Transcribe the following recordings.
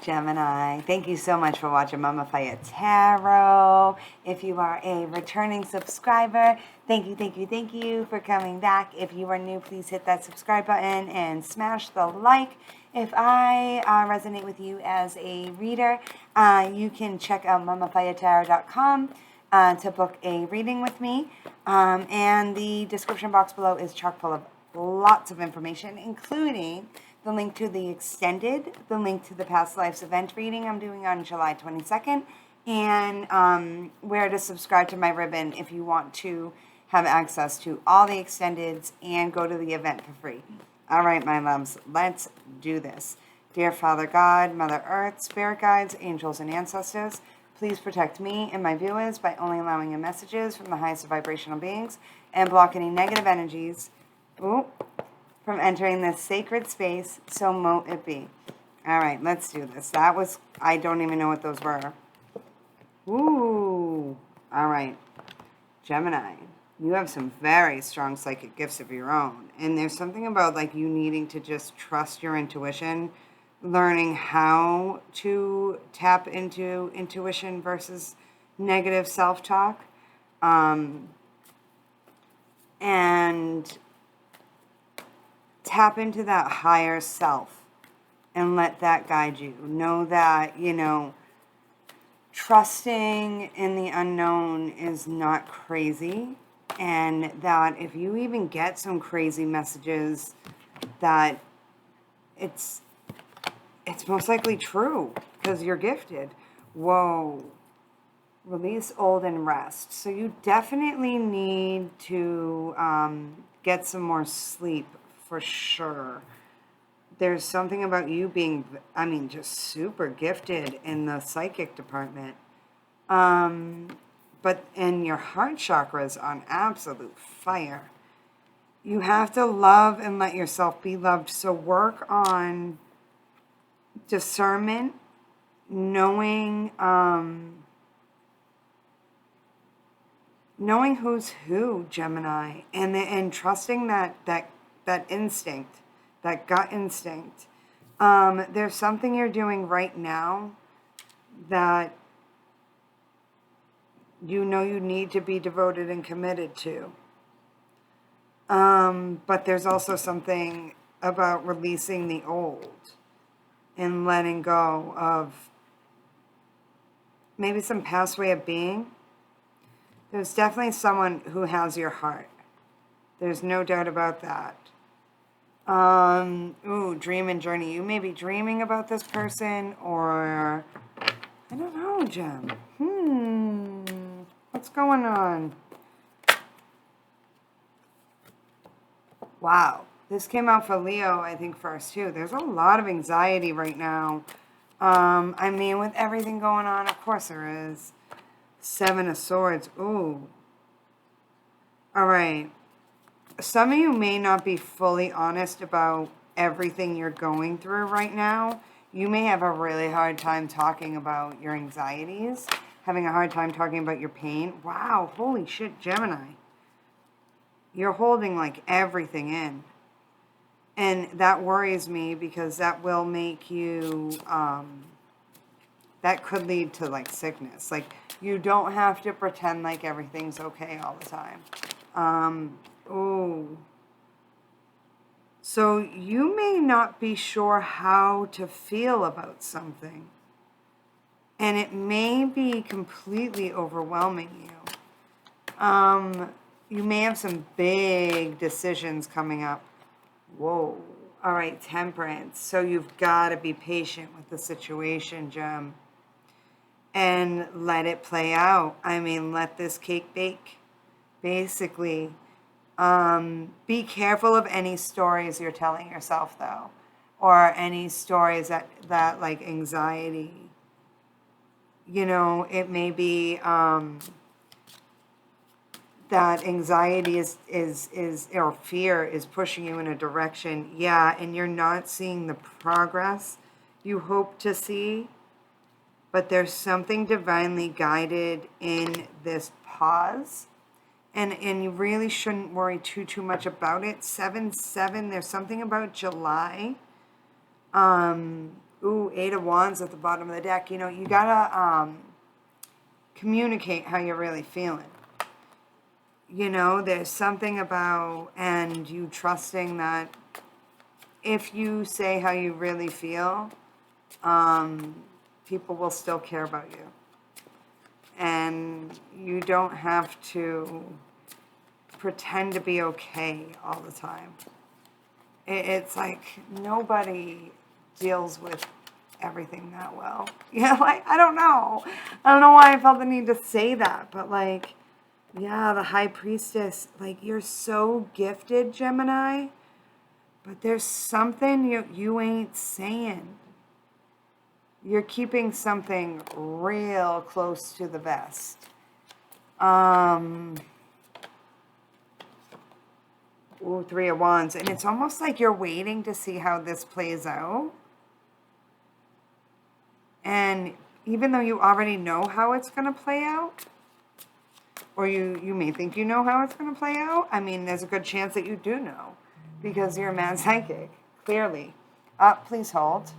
Gemini, thank you so much for watching mamafiyatarot. If you are a returning subscriber, thank you for coming back. If you are new, please hit that subscribe button and smash the like. If I resonate with you as a reader, you can check out mamafiyatarot.com to book a reading with me. And the description box below is chock full of lots of information, including the link to the extended, the link to the past lives event reading I'm doing on July 22nd, and where to subscribe to my ribbon if you want to have access to all the extendeds and go to the event for free. All right, my loves, let's do this. Dear Father God, Mother Earth, Spirit Guides, Angels, and Ancestors, please protect me and my viewers by only allowing in messages from the highest vibrational beings and block any negative energies from entering this sacred space, so mote it be. All right, let's do this. That was, I don't even know what those were. Ooh. All right. Gemini, you have some very strong psychic gifts of your own. And there's something about like you needing to just trust your intuition, learning how to tap into intuition versus negative self-talk. And tap into that higher self and let that guide you. Know that, trusting in the unknown is not crazy, and that if you even get some crazy messages, that it's most likely true because you're gifted. Whoa. Release old and rest. So you definitely need to get some more sleep. For sure. There's something about you being, just super gifted in the psychic department. But in your heart chakra is on absolute fire. You have to love and let yourself be loved. So work on discernment, knowing who's who, Gemini, and trusting that instinct, that gut instinct. There's something you're doing right now that you need to be devoted and committed to. But there's also something about releasing the old and letting go of maybe some past way of being. There's definitely someone who has your heart. There's no doubt about that. Dream and journey. You may be dreaming about this person, or I don't know, Gem. What's going on? Wow. This came out for Leo, I think, first, too. There's a lot of anxiety right now. With everything going on, of course there is. 7 of Swords. Ooh. All right. Some of you may not be fully honest about everything you're going through right now. You may have a really hard time talking about your anxieties, having a hard time talking about your pain. Wow, holy shit, Gemini. You're holding like everything in. And that worries me because that will make you, that could lead to like sickness. Like you don't have to pretend like everything's okay all the time. So you may not be sure how to feel about something. And it may be completely overwhelming you. You may have some big decisions coming up. Whoa. All right, Temperance. So you've got to be patient with the situation, Gem. And let it play out. Let this cake bake. Basically. Be careful of any stories you're telling yourself, though, or any stories that like anxiety. It may be that anxiety is or fear is pushing you in a direction, and you're not seeing the progress you hope to see. But there's something divinely guided in this pause. And you really shouldn't worry too much about it. 7/7, there's something about July. Ooh, 8 of Wands at the bottom of the deck. You know, you gotta communicate how you're really feeling. You know, there's something about, and you trusting that if you say how you really feel, people will still care about you. And you don't have to pretend to be okay all the time. It's like nobody deals with everything that well. Yeah, like, I don't know. I don't know why I felt the need to say that, but like, yeah, the High Priestess, like, you're so gifted, Gemini, but there's something you ain't saying. You're keeping something real close to the vest. Ooh, 3 of Wands. And it's almost like you're waiting to see how this plays out. And even though you already know how it's going to play out, or you may think you know how it's going to play out, I mean, there's a good chance that you do know, because you're a mad psychic, clearly. Please hold.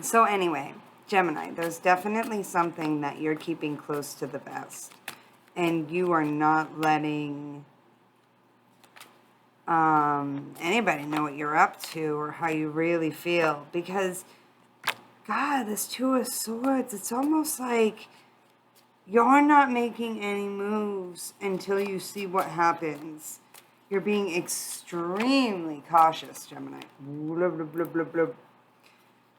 So anyway, Gemini, there's definitely something that you're keeping close to the vest. And you are not letting anybody know what you're up to or how you really feel. Because, God, this 2 of Swords, it's almost like you're not making any moves until you see what happens. You're being extremely cautious, Gemini. Blah, blah, blah, blah, blah.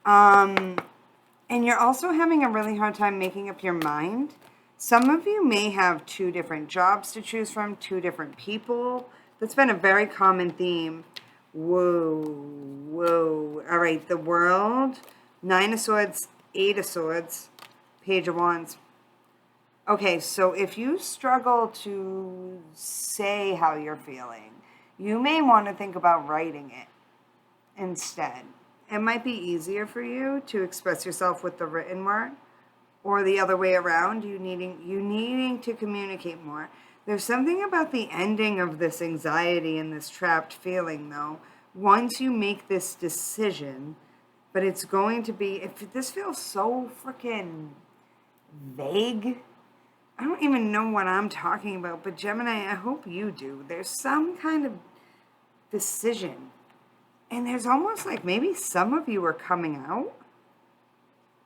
And you're also having a really hard time making up your mind. Some of you may have 2 different jobs to choose from, 2 different people. That's been a very common theme. Whoa, whoa. All right, the World, 9 of Swords, 8 of Swords, Page of Wands. Okay, so if you struggle to say how you're feeling, you may want to think about writing it instead. It might be easier for you to express yourself with the written word, or the other way around, you needing to communicate more. There's something about the ending of this anxiety and this trapped feeling, though. Once you make this decision, but it's going to be, if this feels so freaking vague, I don't even know what I'm talking about, but Gemini, I hope you do. There's some kind of decision. And there's almost like maybe some of you are coming out.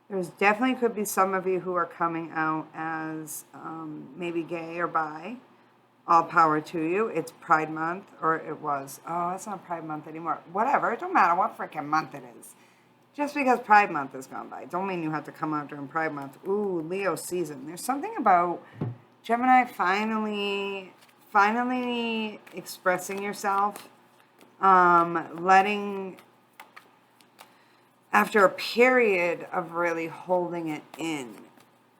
There's definitely could be some of you who are coming out as maybe gay or bi. All power to you. It's Pride Month, or it was. Oh, it's not Pride Month anymore. Whatever. It don't matter what freaking month it is. Just because Pride Month has gone by, don't mean you have to come out during Pride Month. Ooh, Leo season. There's something about Gemini finally expressing yourself, letting, after a period of really holding it in.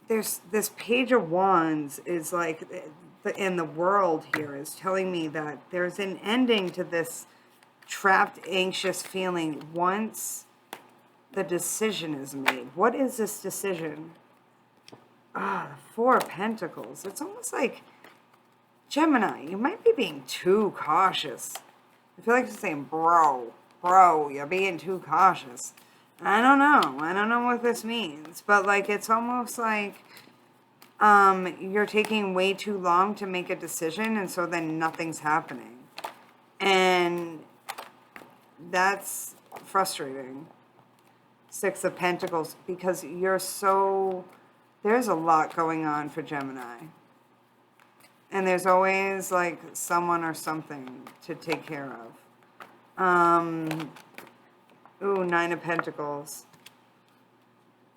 There's this Page of Wands is like, in the World here is telling me that there's an ending to this trapped, anxious feeling once the decision is made. What is this decision? The 4 of Pentacles. It's almost like, Gemini, you might be being too cautious. I feel like you're saying, bro, you're being too cautious. I don't know what this means, but like, it's almost like you're taking way too long to make a decision, and so then nothing's happening. And that's frustrating. 6 of Pentacles, because there's a lot going on for Gemini. And there's always like someone or something to take care of. Ooh, 9 of Pentacles.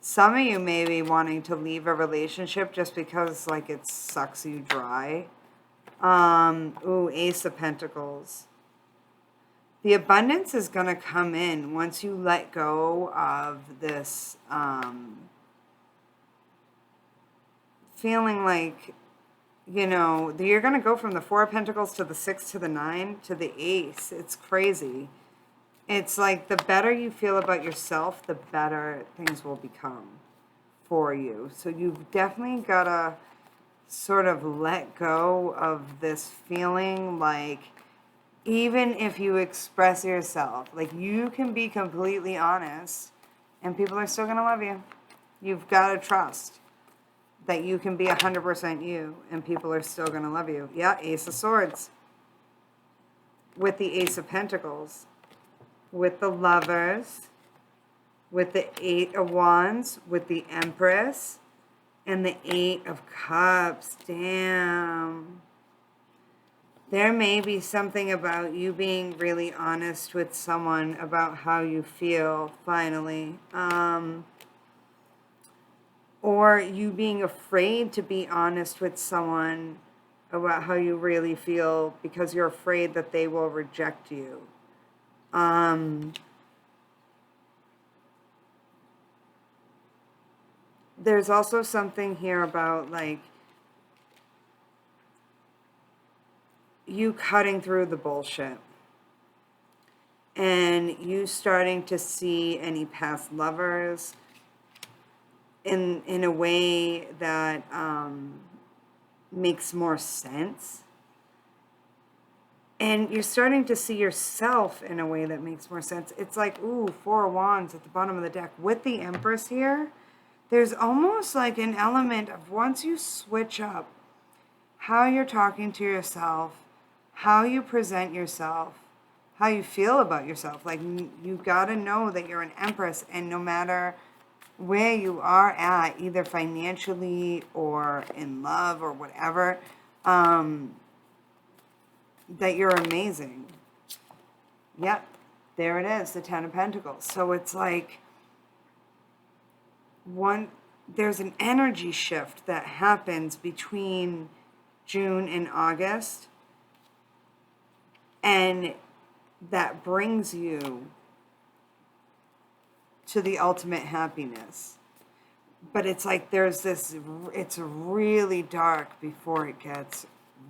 Some of you may be wanting to leave a relationship just because like it sucks you dry. Ooh, Ace of Pentacles. The abundance is going to come in once you let go of this feeling like, you know, you're going to go from the 4 of Pentacles to the 6 to the 9 to the Ace. It's crazy. It's like the better you feel about yourself, the better things will become for you. So you've definitely got to sort of let go of this feeling like even if you express yourself, like you can be completely honest and people are still going to love you. You've got to trust that you can be 100% you and people are still going to love you. Yeah, Ace of Swords. With the Ace of Pentacles. With the Lovers. With the 8 of Wands. With the Empress. And the 8 of Cups. Damn. There may be something about you being really honest with someone about how you feel, finally. Or you being afraid to be honest with someone about how you really feel because you're afraid that they will reject you. There's also something here about, like, you cutting through the bullshit. And you starting to see any past lovers in a way that makes more sense. And you're starting to see yourself in a way that makes more sense. It's like, ooh, 4 of Wands at the bottom of the deck. With the Empress here, there's almost like an element of once you switch up how you're talking to yourself, how you present yourself, how you feel about yourself. Like, you got to know that you're an Empress, and no matter where you are at, either financially or in love or whatever, that you're amazing. Yep, there it is, the 10 of Pentacles. So it's like, there's an energy shift that happens between June and August, and that brings you to the ultimate happiness. But it's like there's this, it's really dark before it gets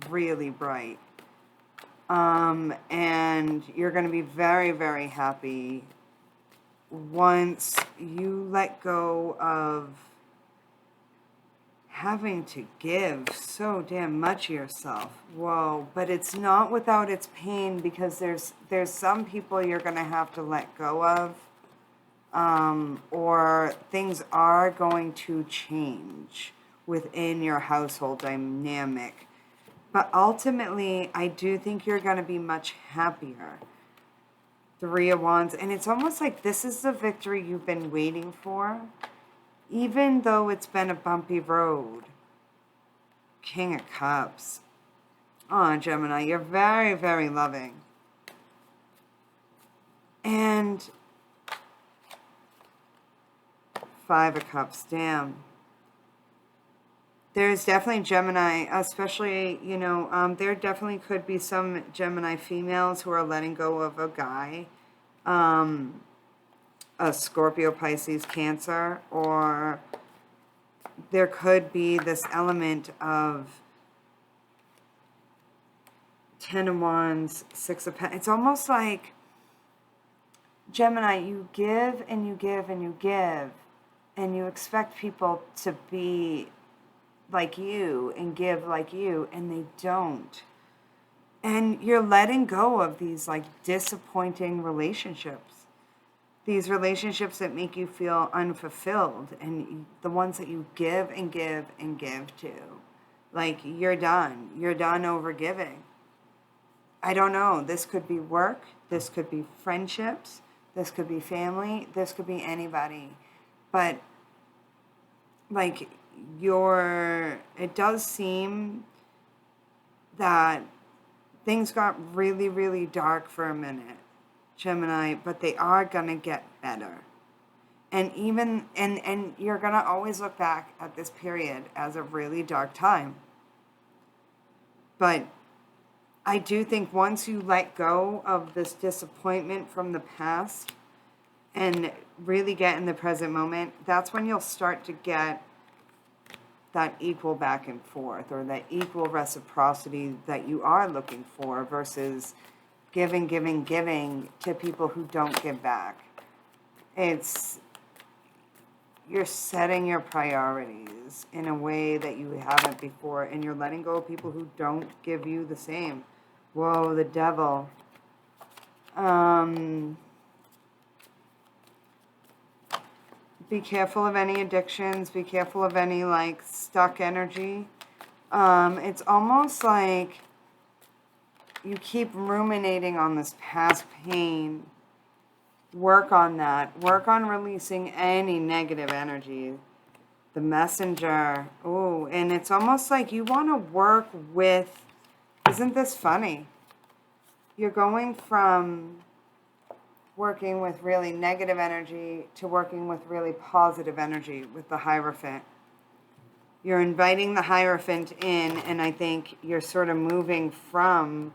really bright. And you're going to be very, very happy once you let go of having to give so damn much of yourself. Whoa, but it's not without its pain, because there's some people you're going to have to let go of, or things are going to change within your household dynamic. But ultimately, I do think you're going to be much happier. 3 of Wands. And it's almost like this is the victory you've been waiting for, even though it's been a bumpy road. King of Cups. Oh, Gemini, you're very, very loving. And 5 of Cups. Damn. There's definitely Gemini, especially, you know, there definitely could be some Gemini females who are letting go of a guy, a Scorpio, Pisces, Cancer, or there could be this element of 10 of Wands, 6 of Pentacles. It's almost like, Gemini, you give and you give and you give, and you expect people to be like you and give like you, and they don't. And you're letting go of these, like, disappointing relationships. These relationships that make you feel unfulfilled, and the ones that you give and give and give to. Like, you're done. You're done over giving. I don't know. This could be work. This could be friendships. This could be family. This could be anybody. But, like, it does seem that things got really, really dark for a minute, Gemini, but they are going to get better. And even, and you're going to always look back at this period as a really dark time. But I do think once you let go of this disappointment from the past and really get in the present moment, that's when you'll start to get that equal back and forth, or that equal reciprocity that you are looking for, versus giving to people who don't give back. You're setting your priorities in a way that you haven't before, and you're letting go of people who don't give you the same. Whoa, the Devil. Be careful of any addictions. Be careful of any, like, stuck energy. It's almost like you keep ruminating on this past pain. Work on that. Work on releasing any negative energy. The messenger. Ooh, and it's almost like you want to work with, isn't this funny? You're going from working with really negative energy to working with really positive energy with the Hierophant. You're inviting the Hierophant in, and I think you're sort of moving from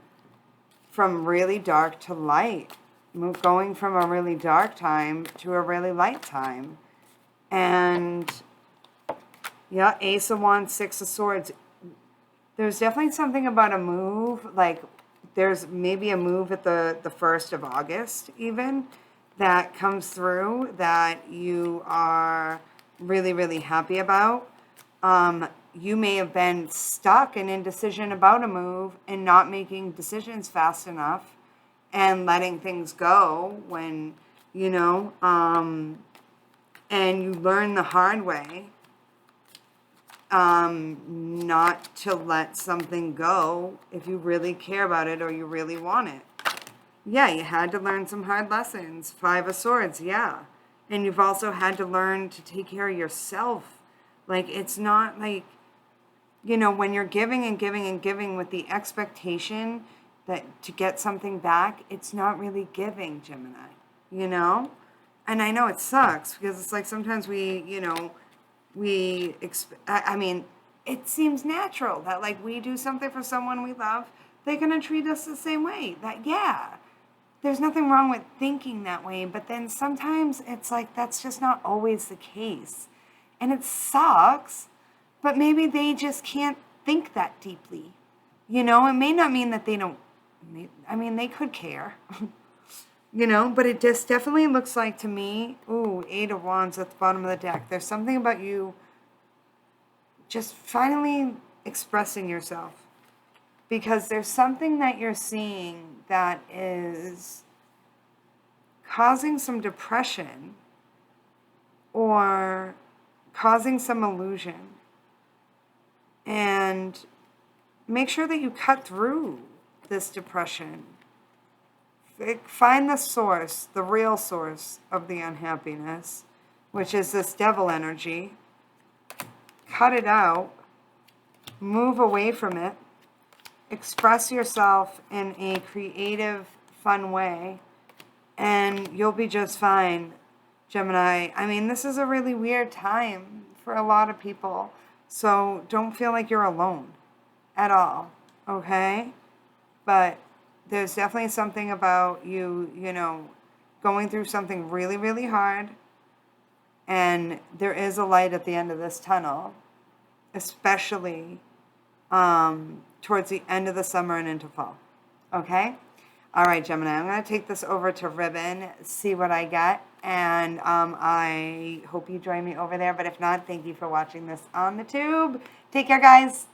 really dark to light. Going from a really dark time to a really light time. And yeah, Ace of Wands, Six of Swords. There's definitely something about a move, like there's maybe a move at the 1st of August even that comes through that you are really, really happy about. You may have been stuck in indecision about a move and not making decisions fast enough and letting things go when, you know, and you learn the hard way not to let something go if you really care about it or you really want it. Yeah, you had to learn some hard lessons. 5 of Swords, yeah. And you've also had to learn to take care of yourself. Like, it's not like, you know, when you're giving and giving and giving with the expectation that to get something back, it's not really giving, Gemini, you know? And I know it sucks because it's like sometimes we, you know, I mean, it seems natural that, like, we do something for someone we love, they're going to treat us the same way. That, yeah, there's nothing wrong with thinking that way, but then sometimes it's like that's just not always the case. And it sucks, but maybe they just can't think that deeply. You know, it may not mean that they don't, I mean, they could care. You know, but it just definitely looks like to me, ooh, 8 of Wands at the bottom of the deck. There's something about you just finally expressing yourself. Because there's something that you're seeing that is causing some depression or causing some illusion. And make sure that you cut through this depression. Find the source, the real source of the unhappiness, which is this devil energy. Cut it out. Move away from it. Express yourself in a creative, fun way, and you'll be just fine, Gemini. I mean, this is a really weird time for a lot of people, so don't feel like you're alone at all, okay? But there's definitely something about you, you know, going through something really, really hard. And there is a light at the end of this tunnel, especially towards the end of the summer and into fall. Okay? All right, Gemini, I'm going to take this over to Ribbon, see what I get. And I hope you join me over there. But if not, thank you for watching this on the tube. Take care, guys.